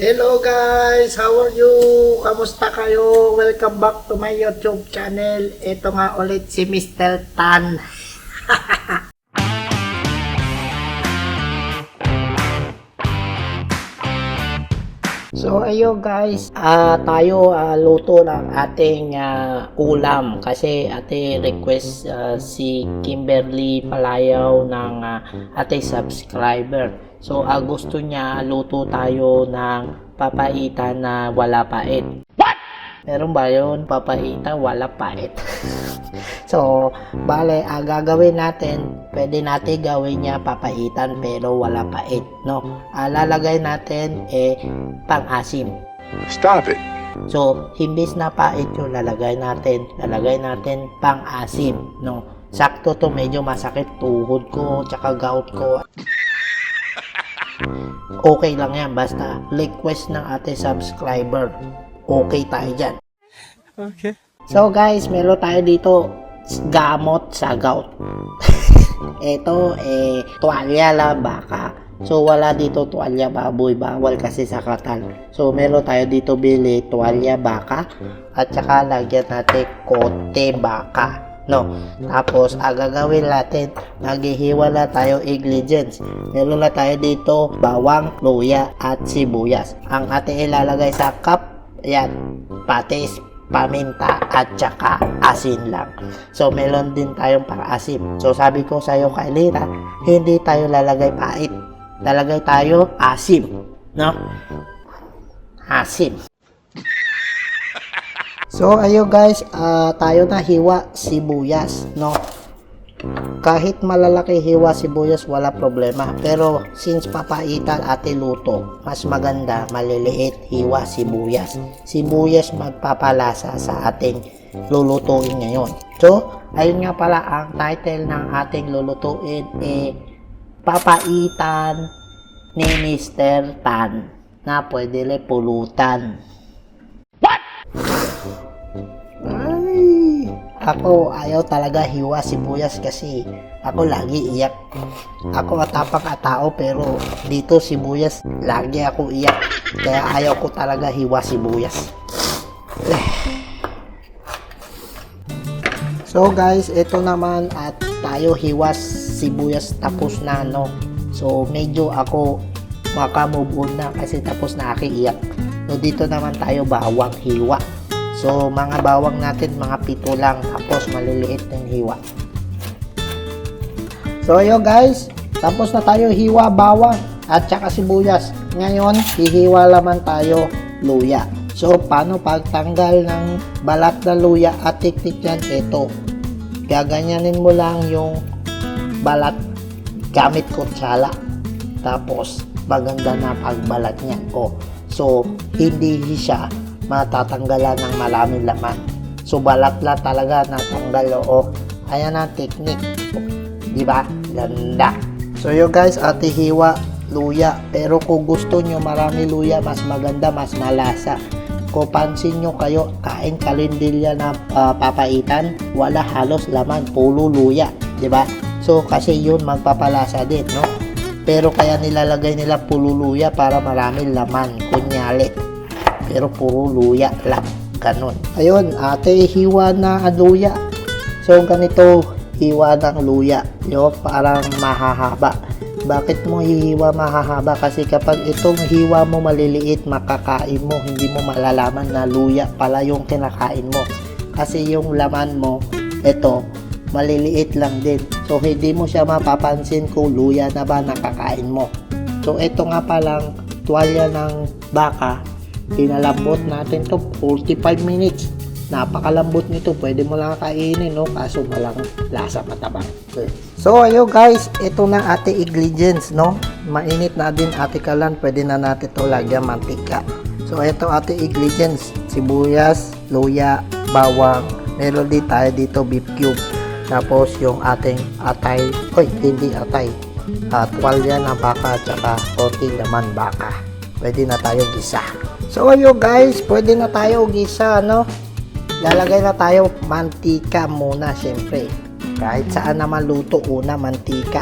Hello guys, how are you? Kamusta kayo? Welcome back to my YouTube channel. Ito nga ulit si Mr. Tan. So ayun guys, tayo luto ng ating ulam kasi ate request si Kimberly Palayaw ng ating subscriber. So gusto niya luto tayo ng papaitan na wala pait. What? Meron ba yun? Papaitan wala pait. So bale, gagawin natin, pwede natin gawin niya papaitan pero wala pait, no? Lalagay natin pang-asim. Stop it. So himbis na pait yung lalagay natin pang-asim, no? Sakto to, medyo masakit tuhod ko tsaka gout ko. Okay lang yan, basta request ng ating subscriber, okay tayo dyan. Okay. So guys, meron tayo dito gamot sa gout. Ito tuwalya lang baka. So wala dito tuwalya baboy, bawal kasi sa katal. So meron tayo dito bili tuwalya baka at saka lagyan natin kote baka, no? Tapos gagawin natin, naghihiwala tayo ingredients. Meron na tayo dito bawang, luya at sibuyas. Ang ating ilalagay sa cup, yan, patis, paminta at saka asin lang. So meron din tayong pang-asim. So sabi ko sa iyo Kailira, hindi tayo lalagay pait, lalagay tayo asim, no? Asim. So ayun guys, tayo na hiwa sibuyas, no? Kahit malalaki hiwa sibuyas wala problema, pero since papaitan ate luto, mas maganda maliliit hiwa sibuyas. Sibuyas magpapalasa sa ating lulutuin ngayon. So ayun nga pala ang title ng ating lulutuin, papaitan ni Mr. Tan na pwede rin pulutan. Ako ayaw talaga hiwa sibuyas kasi ako lagi iyak. Ako matapang tao pero dito sibuyas lagi ako iyak. Kaya ayaw ko talaga hiwa sibuyas. So guys, ito naman at tayo hiwa sibuyas tapos na, no? So medyo ako makamove on na kasi tapos na ako iyak. So dito naman tayo bawang hiwa. So mga bawang natin mga 7 lang, tapos maliliit ng hiwa. So ayun guys, tapos na tayo hiwa bawang at saka sibuyas. Ngayon hihiwa naman tayo luya. So paano pagtanggal ng balat na luya at tiktik yan? Ito, gaganyanin mo lang yung balat gamit kutsala, tapos maganda na pagbalat niyan. So hindi siya matatanggalan ng maraming laman. So balat lang talaga natanggal. Ayan ang technique, di ba? Ganda. So yun guys, ate hiwa luya, pero kung gusto nyo marami luya, mas maganda, mas malasa. Kung pansin nyo kayo, kain kalindilya na papaitan, wala halos laman, puro luya, di ba? So kasi yun magpapalasa din, no? Pero kaya nilalagay nila puro luya para maraming laman, kunyali. Pero puro luya lang, ganun. Ayun, ate hiwa na luya. So ganito hiwa ng luya, yo, parang mahahaba. Bakit mo hihiwa mahahaba? Kasi kapag itong hiwa mo maliliit, makakain mo, hindi mo malalaman na luya pala yung kinakain mo. Kasi yung laman mo, ito, maliliit lang din. So hindi mo siya mapapansin kung luya na ba nakakain mo. So ito nga palang tuwalya ng baka, pinalambot natin to 45 minutes. Napakalambot nito, pwede mo lang kainin, no? Kaso malang lasa matabang. Okay. So ayun guys, ito na ate ingredients, no? Mainit na din ate kalan, pwede na natin to lagyan mantika. So ito ate ingredients, sibuyas, luya, bawang, meron din tayo dito beef cube, tapos yung ating atay, hindi atay, tuwalya na baka at saka konting laman baka. Pwede na tayo gisa. So ayun guys, pwede na tayo gisa, no? Lalagay na tayo mantika muna, syempre. Kahit saan naman luto, una mantika.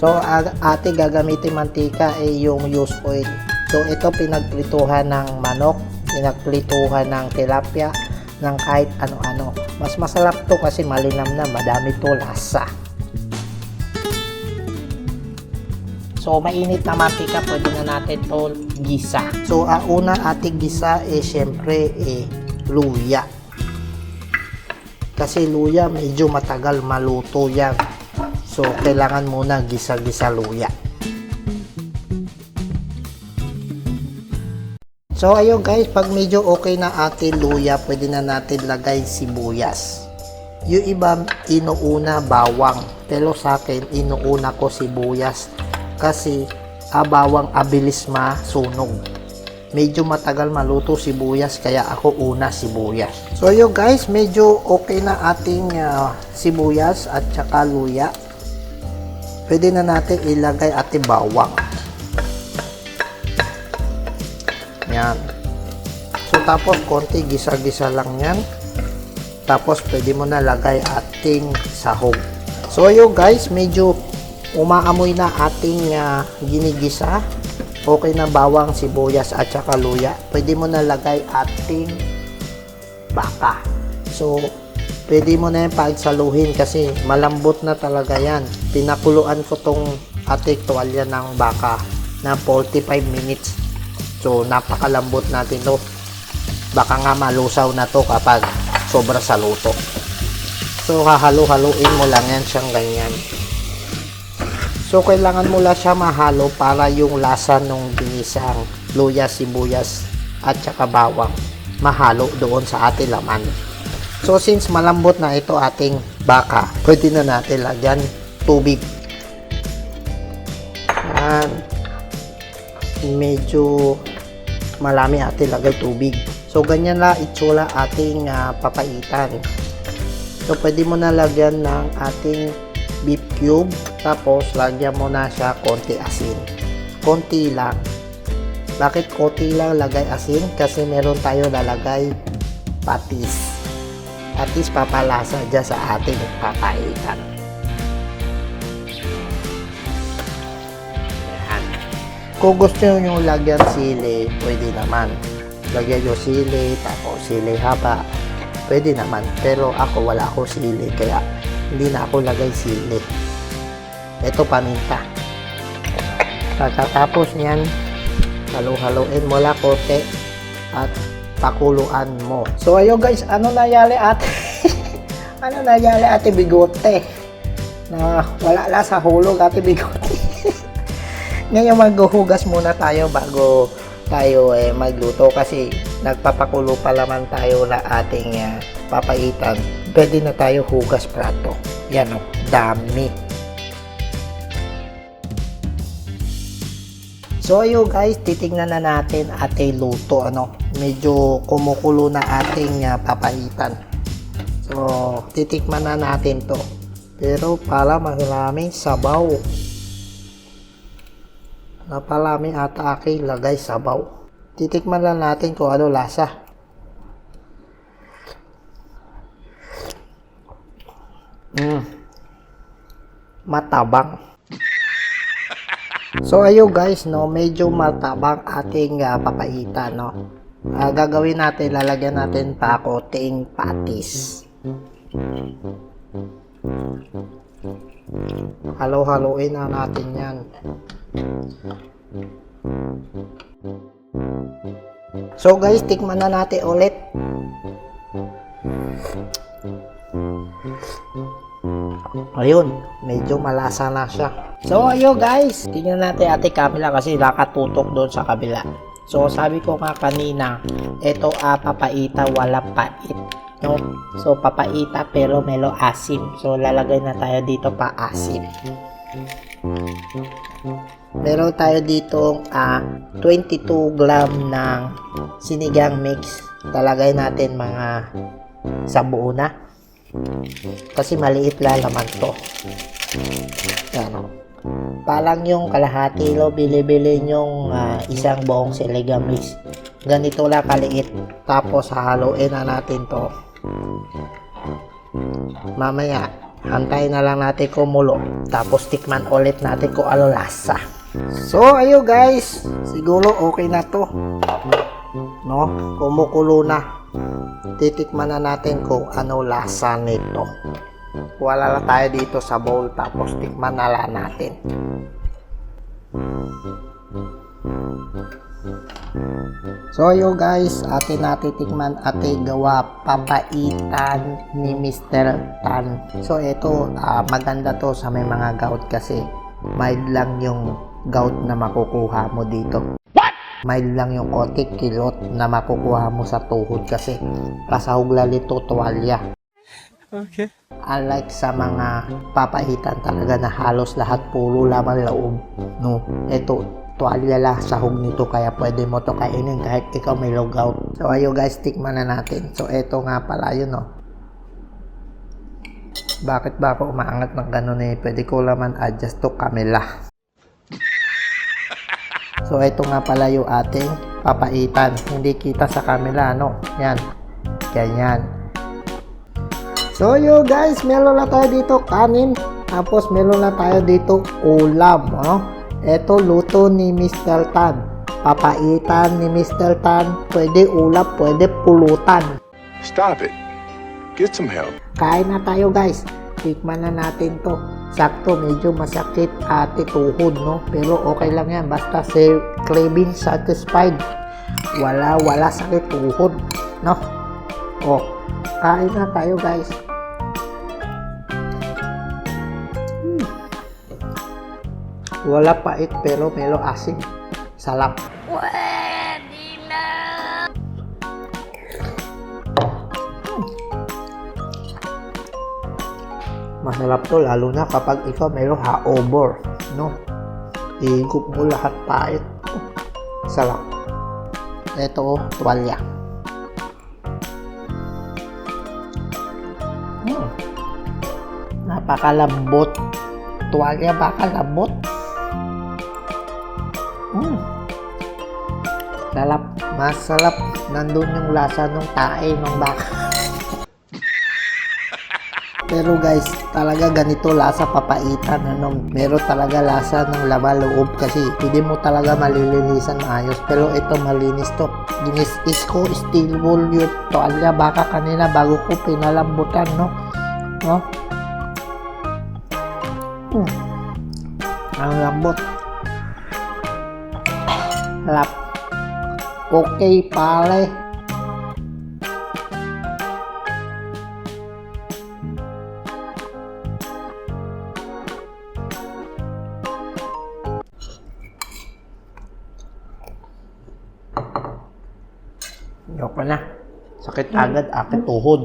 So ate gagamitin mantika yung used oil. So ito pinagprituhan ng manok, pinagprituhan ng tilapia, ng kahit ano-ano. Mas masarap to kasi malinam na, madami to lasa. So mainit na mantika, pwede na natin to gisa. So una ating gisa syempre luya. Kasi luya medyo matagal maluto yan. So kailangan muna gisa-gisa luya. So ayun guys, pag medyo okay na ating luya, pwede na natin lagay sibuyas. Yung iba inuuna bawang, pero sa akin inuuna ko sibuyas kasi bawang abilis masunog. Medyo matagal maluto sibuyas kaya ako una sibuyas. So ayun guys, medyo okay na ating sibuyas at saka luya. Pwede na natin ilagay ating bawang. Yan. So tapos konti gisa-gisa lang yan. Tapos pwede mo na lagay ating sahog. So ayun guys, medyo umaamoy na ating ginigisa. Okay na bawang, sibuyas at saka luya. Pwede mo na lagay ating baka. So pwede mo na yung pagsaluhin kasi malambot na talaga yan. Pinakuluan ko tong ating tuwalya ng baka na 45 minutes. So, napakalambot natin to. Baka nga malusaw na to kapag sobra sa luto. So, hahalo-haluin mo lang yan siyang ganyan. So, kailangan mo lang siya mahalo para yung lasa ng ginisang luya, sibuyas at saka bawang mahalo doon sa ating laman. So, since malambot na ito ating baka, pwede na natin lagyan tubig. Yan. Medyo malami ating lagay tubig. So ganyan na itsura ating papaitan. So pwede mo na lagyan ng ating beef cube, tapos lagyan mo na siya konti asin. Konti lang. Bakit konti lang lagay asin? Kasi meron tayo lalagay patis. Patis papalasa dyan sa ating papaitan. Kung gusto nyo lagyan sili, pwede naman. Lagyan nyo sili, tapos sili haba, pwede naman. Pero ako wala ako sili, kaya hindi na ako lagay sili. Ito paminta. Pagkatapos niyan, halo-haloin mo lang konti at pakuluan mo. So ayun guys, ano nangyari ate? Ano nangyari ate Bigote? Na wala lang sa hulog ate Bigote. Ngayon maghuhugas muna tayo bago tayo magluto kasi nagpapakulo pa naman tayo na ating papaitan. Pwede na tayo hugas prato. Yan o, dami. So ayun guys, titingnan na natin ating luto. Medyo kumukulo na ating papaitan. So titikman na natin to. Pero para maraming sabaw. Napalami ata aking lagay sabaw. Titikman lang natin kung ano lasa. Matabang. So ayun guys, medyo matabang ating papaitan, gagawin natin, lalagyan natin pa konting patis. Halo-haloin na natin yan. So guys, tikman na natin ulit. Ayun, medyo malasa na siya. So ayun guys, tingnan natin ate Camila kasi nakatutok doon sa kabila. So sabi ko nga kanina, ito papaita wala pait. No? So papaita pero melo asim. So lalagay na tayo dito pa asim. Meron tayo dito 22 gram ng sinigang mix. Talagay natin mga sa buo na. Kasi maliit lang naman to. Yan. Palang yung kalahati lo, bili-bili yung isang buong sinigang mix. Ganito lang kaliit. Tapos haluin na natin to. Mamaya, hantayin na lang natin kumulo. Tapos tikman ulit natin kung ano lasa. So, ayo guys. Siguro okay na to. No? Kumukulo na. Titikman na natin kung ano lasa nito. Wala lang tayo dito sa bowl tapos tikman na lang natin. So yo guys, atin natitikman ate gawa papaitan ni Mr. Tan. So ito maganda to sa may mga gout kasi mild lang yung gout na makukuha mo dito. Mild lang yung kotik kilot na makukuha mo sa tuhod kasi kasahog lalito tuwalya. Okay. Unlike sa mga papaitan talaga na halos lahat puro laman loob, no? Ito, tuwalya lang sahog nito kaya pwede mo to kainin kahit ikaw may low gout. So ayo guys, tikman na natin. So ito nga pala yun, no? Bakit ba ako umaangat ng ganun eh? Pwede ko naman adjust to camera. So ito nga pala yung ating papaitan. Hindi kita sa camera, no? Yan. Ganyan. So yo guys, meron na tayo dito kanin. Tapos meron na tayo dito ulam, no? Ito luto ni Mr. Tan. Papaitan ni Mr. Tan. Pwede ulam, pwede pulutan. Stop it. Get some help. Kain na tayo guys. Tikman na natin to. Sakto, medyo masakit ate tuhod, no? Pero okay lang yan. Basta si craving satisfied. Wala sakit tuhod, no? O, kain na tayo guys. Wala pait pero melo asin. Sarap. Masarap to lalo na kapag ikaw mayroong ha-over, no? Ihigop mo lahat pait. Sarap. Ito, tuwalya. Napakalambot. Tuwalya baka lambot. Sarap. Masarap. Nandun yung lasa ng tae ng baka. Pero guys, talaga ganito lasa papaitan, ano, meron talaga lasa ng laman loob kasi hindi mo talaga malilinisan maayos. Pero ito malinis to. Ginis ko steel wool yung toalya baka kanina bago ko pinalambutan, no? No? Ang lambot. Lap. Okay pare. Ayoko na. Sakit agad aking tuhod.